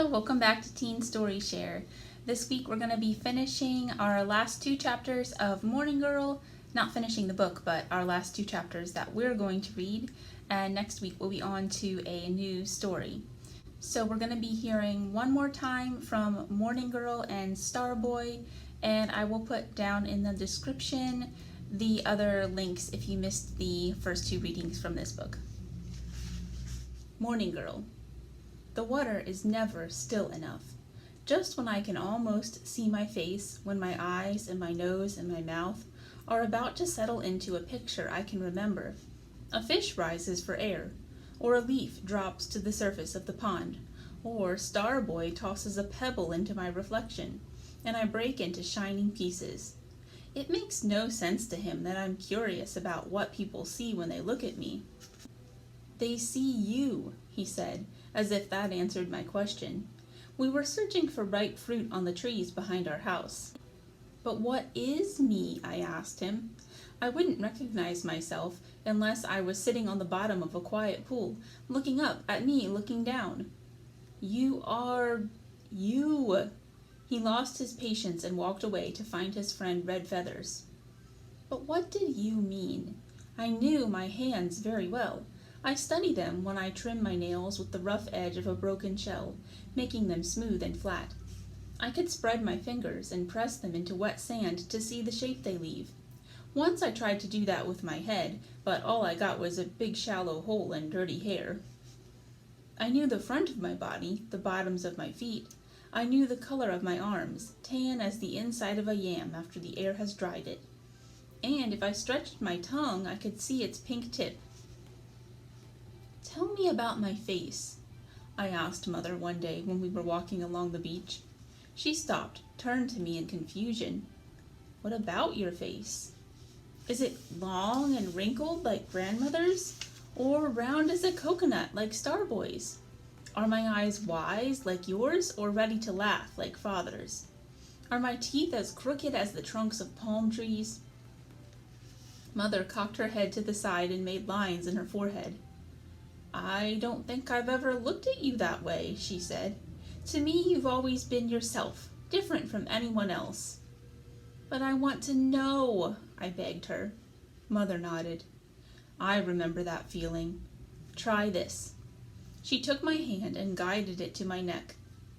Hello, welcome back to Teen Story Share. This week we're going to be finishing our last two chapters of Morning Girl. Not finishing the book, but our last two chapters that we're going to read. And next week we'll be on to a new story. So we're going to be hearing one more time from Morning Girl and Starboy. And I will put down in the description the other links if you missed the first two readings from this book. Morning Girl. The water is never still enough. Just when I can almost see my face, when my eyes and my nose and my mouth are about to settle into a picture I can remember, a fish rises for air, or a leaf drops to the surface of the pond, or Starboy tosses a pebble into my reflection, and I break into shining pieces. It makes no sense to him that I'm curious about what people see when they look at me. They see you, he said, as if that answered my question. We were searching for ripe fruit on the trees behind our house. But what is me? I asked him. I wouldn't recognize myself unless I was sitting on the bottom of a quiet pool, looking up at me looking down. You are... you. He lost his patience and walked away to find his friend Red Feathers. But what did you mean? I knew my hands very well. I study them when I trim my nails with the rough edge of a broken shell, making them smooth and flat. I could spread my fingers and press them into wet sand to see the shape they leave. Once I tried to do that with my head, but all I got was a big shallow hole and dirty hair. I knew the front of my body, the bottoms of my feet. I knew the color of my arms, tan as the inside of a yam after the air has dried it. And if I stretched my tongue, I could see its pink tip. Tell me about my face, I asked Mother one day when we were walking along the beach. She stopped, turned to me in confusion. What about your face? Is it long and wrinkled like grandmother's, or round as a coconut like Starboy's? Are my eyes wise like yours, or ready to laugh like father's? Are my teeth as crooked as the trunks of palm trees? Mother cocked her head to the side and made lines in her forehead. I don't think I've ever looked at you that way, she said. To me, you've always been yourself, different from anyone else. But I want to know, I begged her. Mother nodded. I remember that feeling. Try this. She took my hand and guided it to my neck.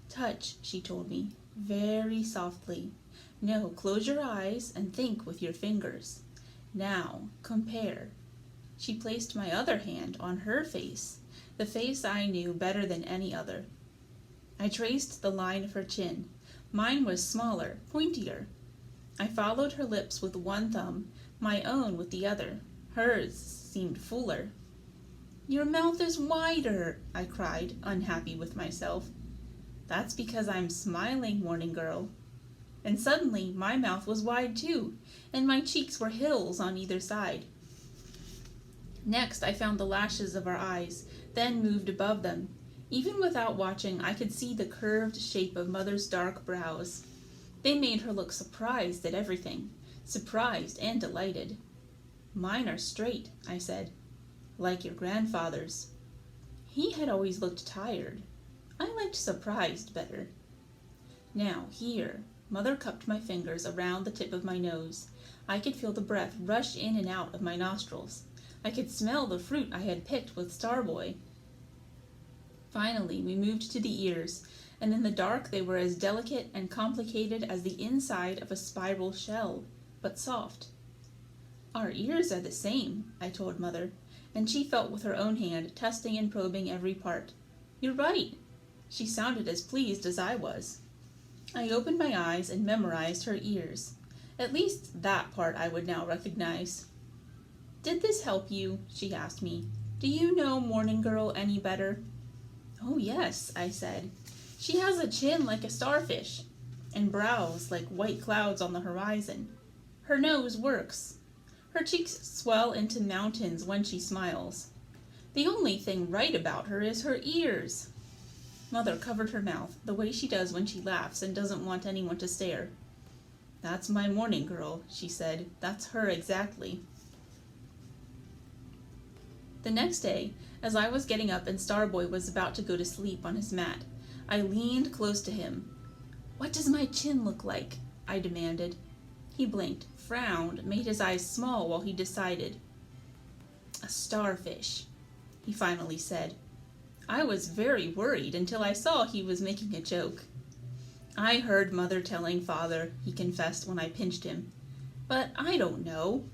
Touch, she told me, very softly. No, close your eyes and think with your fingers. Now, compare. She placed my other hand on her face, the face I knew better than any other. I traced the line of her chin. Mine was smaller, pointier. I followed her lips with one thumb, my own with the other. Hers seemed fuller. Your mouth is wider, I cried, unhappy with myself. That's because I'm smiling, Morning Girl. And suddenly my mouth was wide too, and my cheeks were hills on either side. Next, I found the lashes of our eyes, then moved above them. Even without watching, I could see the curved shape of Mother's dark brows. They made her look surprised at everything, surprised and delighted. Mine are straight, I said, like your grandfather's. He had always looked tired. I liked surprised better. Now, here, Mother cupped my fingers around the tip of my nose. I could feel the breath rush in and out of my nostrils. I could smell the fruit I had picked with Starboy. Finally, we moved to the ears, and in the dark they were as delicate and complicated as the inside of a spiral shell, but soft. Our ears are the same, I told Mother, and she felt with her own hand, testing and probing every part. You're right. She sounded as pleased as I was. I opened my eyes and memorized her ears. At least that part I would now recognize. Did this help you? She asked me. Do you know Morning Girl any better? Oh yes, I said. She has a chin like a starfish, and brows like white clouds on the horizon. Her nose works. Her cheeks swell into mountains when she smiles. The only thing right about her is her ears. Mother covered her mouth, the way she does when she laughs and doesn't want anyone to stare. That's my Morning Girl, she said. That's her exactly. The next day, as I was getting up and Starboy was about to go to sleep on his mat, I leaned close to him. "What does my chin look like?" I demanded. He blinked, frowned, made his eyes small while he decided. "A starfish," he finally said. I was very worried until I saw he was making a joke. "I heard Mother telling Father," he confessed when I pinched him. "But I don't know."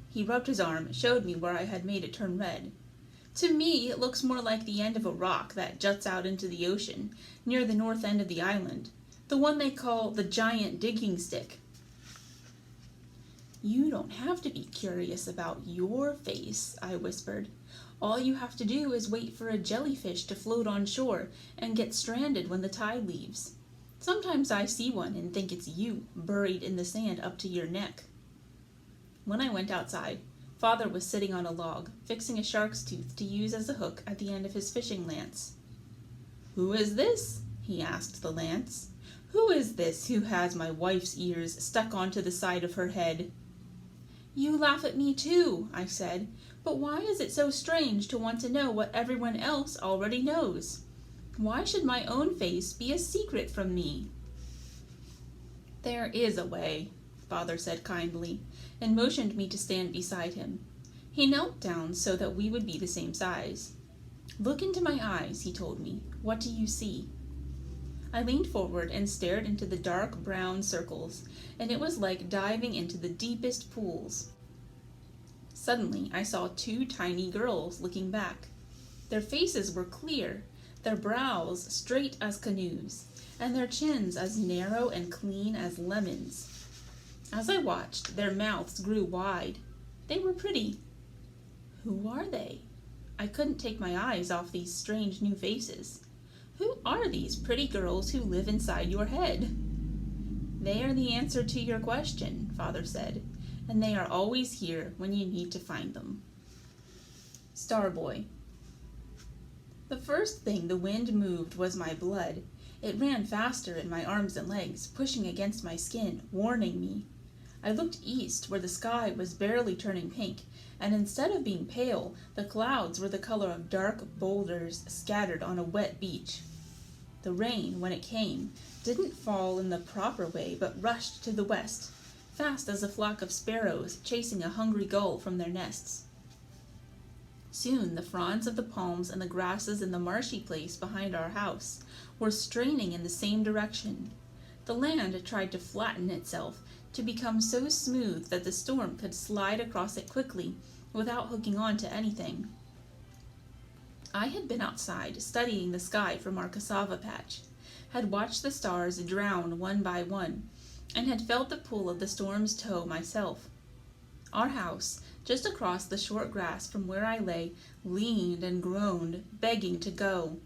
He rubbed his arm, showed me where I had made it turn red. "To me, it looks more like the end of a rock that juts out into the ocean, near the north end of the island. The one they call the giant digging stick." "You don't have to be curious about your face," I whispered. "All you have to do is wait for a jellyfish to float on shore and get stranded when the tide leaves. Sometimes I see one and think it's you, buried in the sand up to your neck." When I went outside, Father was sitting on a log, fixing a shark's tooth to use as a hook at the end of his fishing lance. "Who is this?" he asked the lance. "Who is this who has my wife's ears stuck onto the side of her head?" "You laugh at me too," I said, "but why is it so strange to want to know what everyone else already knows? Why should my own face be a secret from me?" "There is a way," Father said kindly, and motioned me to stand beside him. He knelt down so that we would be the same size. "Look into my eyes," he told me. "What do you see?" I leaned forward and stared into the dark brown circles, and it was like diving into the deepest pools. Suddenly, I saw two tiny girls looking back. Their faces were clear, their brows straight as canoes, and their chins as narrow and clean as lemons. As I watched, their mouths grew wide. They were pretty. Who are they? I couldn't take my eyes off these strange new faces. Who are these pretty girls who live inside your head? "They are the answer to your question," Father said, "and they are always here when you need to find them." Starboy. The first thing the wind moved was my blood. It ran faster in my arms and legs, pushing against my skin, warning me. I looked east where the sky was barely turning pink, and instead of being pale, the clouds were the color of dark boulders scattered on a wet beach. The rain, when it came, didn't fall in the proper way but rushed to the west, fast as a flock of sparrows chasing a hungry gull from their nests. Soon the fronds of the palms and the grasses in the marshy place behind our house were straining in the same direction. The land tried to flatten itself, to become so smooth that the storm could slide across it quickly without hooking on to anything. I had been outside studying the sky from our cassava patch, had watched the stars drown one by one, and had felt the pull of the storm's toe myself. Our house, just across the short grass from where I lay, leaned and groaned, begging to go.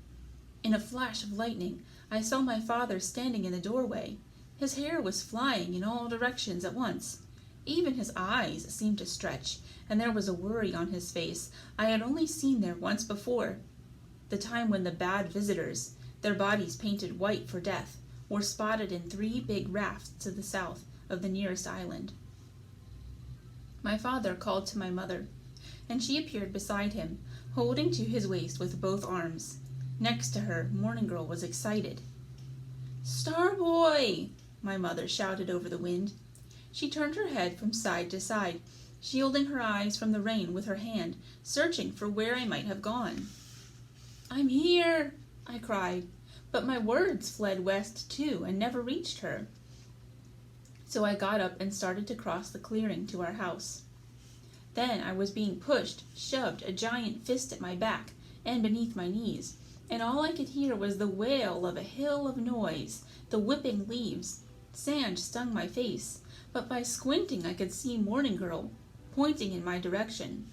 In a flash of lightning, I saw my father standing in the doorway. His hair was flying in all directions at once. Even his eyes seemed to stretch, and there was a worry on his face I had only seen there once before. The time when the bad visitors, their bodies painted white for death, were spotted in 3 big rafts to the south of the nearest island. My father called to my mother, and she appeared beside him, holding to his waist with both arms. Next to her, Morning Girl was excited. "Starboy!" my mother shouted over the wind. She turned her head from side to side, shielding her eyes from the rain with her hand, searching for where I might have gone. "I'm here!" I cried, but my words fled west too and never reached her. So I got up and started to cross the clearing to our house. Then I was being pushed, shoved, a giant fist at my back and beneath my knees, and all I could hear was the wail of a hill of noise, the whipping leaves. Sand stung my face, but by squinting I could see Morning Girl, pointing in my direction.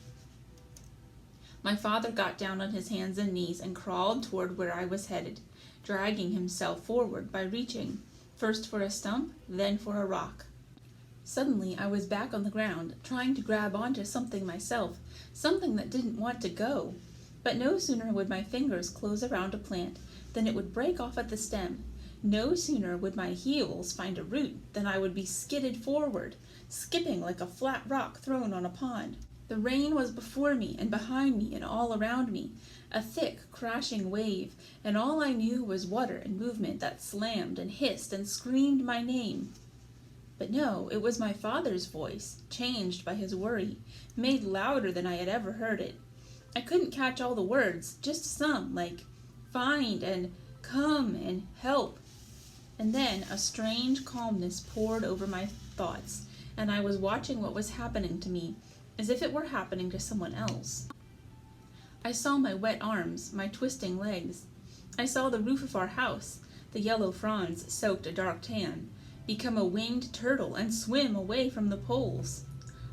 My father got down on his hands and knees and crawled toward where I was headed, dragging himself forward by reaching, first for a stump, then for a rock. Suddenly I was back on the ground, trying to grab onto something myself, something that didn't want to go. But no sooner would my fingers close around a plant than it would break off at the stem. No sooner would my heels find a root than I would be skidded forward, skipping like a flat rock thrown on a pond. The rain was before me and behind me and all around me, a thick, crashing wave, and all I knew was water and movement that slammed and hissed and screamed my name. But no, it was my father's voice, changed by his worry, made louder than I had ever heard it. I couldn't catch all the words, just some, like find and come and help. And then a strange calmness poured over my thoughts, and I was watching what was happening to me, as if it were happening to someone else. I saw my wet arms, my twisting legs. I saw the roof of our house, the yellow fronds soaked a dark tan, become a winged turtle and swim away from the poles.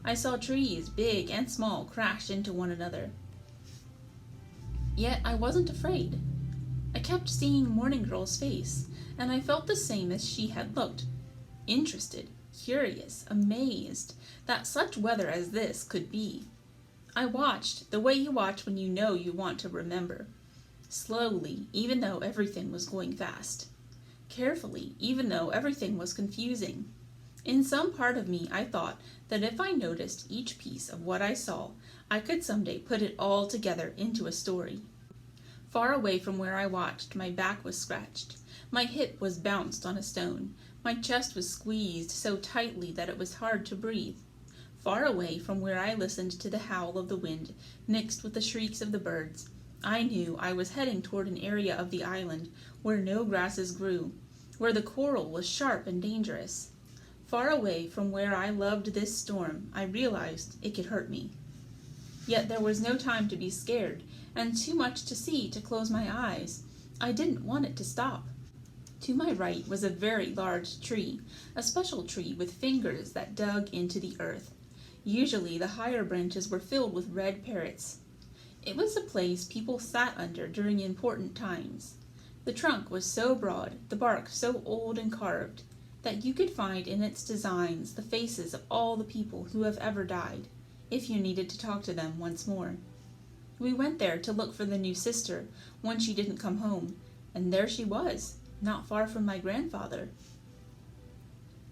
I saw trees, big and small, crash into one another. Yet I wasn't afraid. I kept seeing Morning Girl's face, and I felt the same as she had looked. Interested, curious, amazed that such weather as this could be. I watched, the way you watch when you know you want to remember. Slowly, even though everything was going fast. Carefully, even though everything was confusing. In some part of me, I thought that if I noticed each piece of what I saw, I could someday put it all together into a story. Far away from where I watched, my back was scratched. My hip was bounced on a stone. My chest was squeezed so tightly that it was hard to breathe. Far away from where I listened to the howl of the wind, mixed with the shrieks of the birds, I knew I was heading toward an area of the island where no grasses grew, where the coral was sharp and dangerous. Far away from where I loved this storm, I realized it could hurt me. Yet there was no time to be scared, and too much to see to close my eyes. I didn't want it to stop. To my right was a very large tree, a special tree with fingers that dug into the earth. Usually the higher branches were filled with red parrots. It was a place people sat under during important times. The trunk was so broad, the bark so old and carved, that you could find in its designs the faces of all the people who have ever died, if you needed to talk to them once more. We went there to look for the new sister when she didn't come home, and there she was, not far from my grandfather.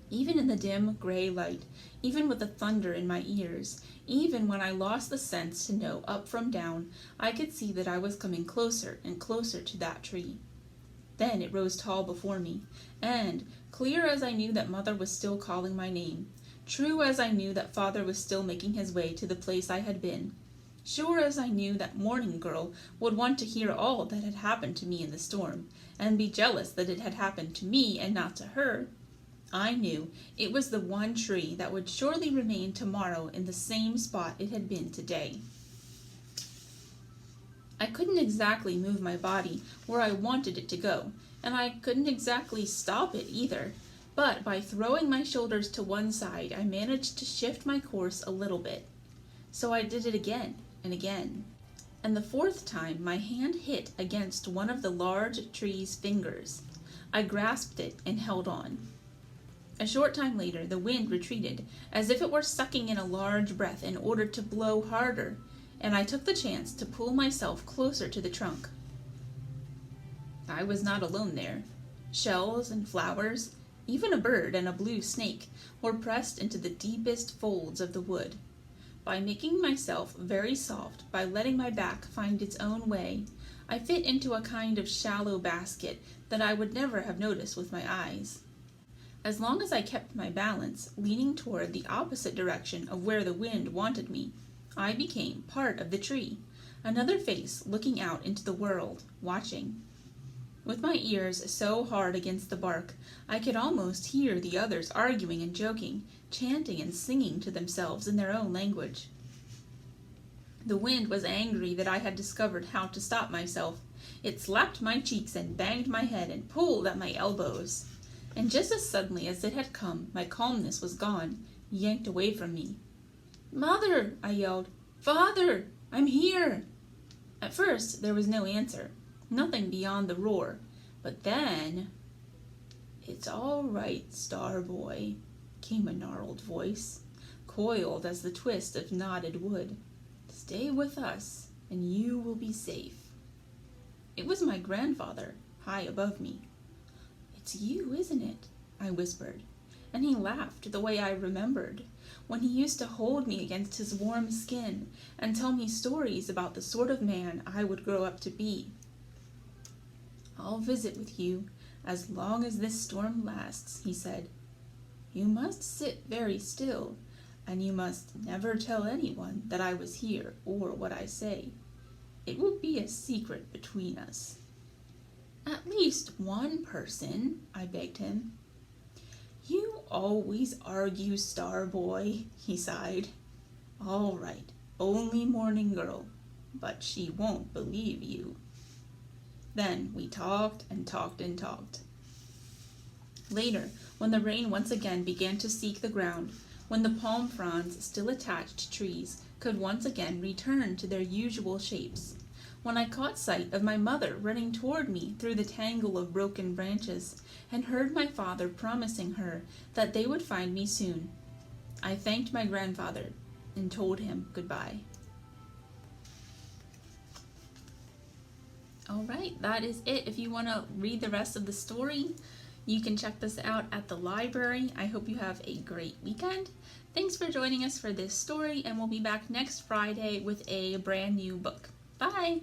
Even in the dim gray light, even with the thunder in my ears, even when I lost the sense to know up from down, I could see that I was coming closer and closer to that tree. Then it rose tall before me, and, clear as I knew that Mother was still calling my name, true as I knew that Father was still making his way to the place I had been, sure as I knew that Morning Girl would want to hear all that had happened to me in the storm, and be jealous that it had happened to me and not to her, I knew it was the one tree that would surely remain tomorrow in the same spot it had been today. I couldn't exactly move my body where I wanted it to go, and I couldn't exactly stop it either, but by throwing my shoulders to one side, I managed to shift my course a little bit. So I did it again and again, and the fourth time my hand hit against one of the large tree's fingers. I grasped it and held on. A short time later, the wind retreated, as if it were sucking in a large breath in order to blow harder, and I took the chance to pull myself closer to the trunk. I was not alone there. Shells and flowers, even a bird and a blue snake, were pressed into the deepest folds of the wood. By making myself very soft, by letting my back find its own way, I fit into a kind of shallow basket that I would never have noticed with my eyes. As long as I kept my balance, leaning toward the opposite direction of where the wind wanted me, I became part of the tree, another face looking out into the world, watching. With my ears so hard against the bark, I could almost hear the others arguing and joking, chanting and singing to themselves in their own language. The wind was angry that I had discovered how to stop myself. It slapped my cheeks and banged my head and pulled at my elbows. And just as suddenly as it had come, my calmness was gone, yanked away from me. "Mother!" I yelled. "Father! I'm here!" At first, there was no answer, nothing beyond the roar. But then, "It's all right, Star Boy," came a gnarled voice, coiled as the twist of knotted wood. "Stay with us, and you will be safe." It was my grandfather, high above me. "It's you, isn't it?" I whispered, and he laughed the way I remembered, when he used to hold me against his warm skin and tell me stories about the sort of man I would grow up to be. "I'll visit with you as long as this storm lasts," he said. "You must sit very still, and you must never tell anyone that I was here or what I say. It will be a secret between us." "At least one person," I begged him. "You always argue, star boy," he sighed. "All right, only Morning Girl, but she won't believe you." Then we talked and talked and talked. Later, when the rain once again began to seek the ground, when the palm fronds still attached to trees could once again return to their usual shapes, when I caught sight of my mother running toward me through the tangle of broken branches, and heard my father promising her that they would find me soon, I thanked my grandfather and told him goodbye. All right, that is it. If you want to read the rest of the story, you can check this out at the library. I hope you have a great weekend. Thanks for joining us for this story, and we'll be back next Friday with a brand new book. Bye!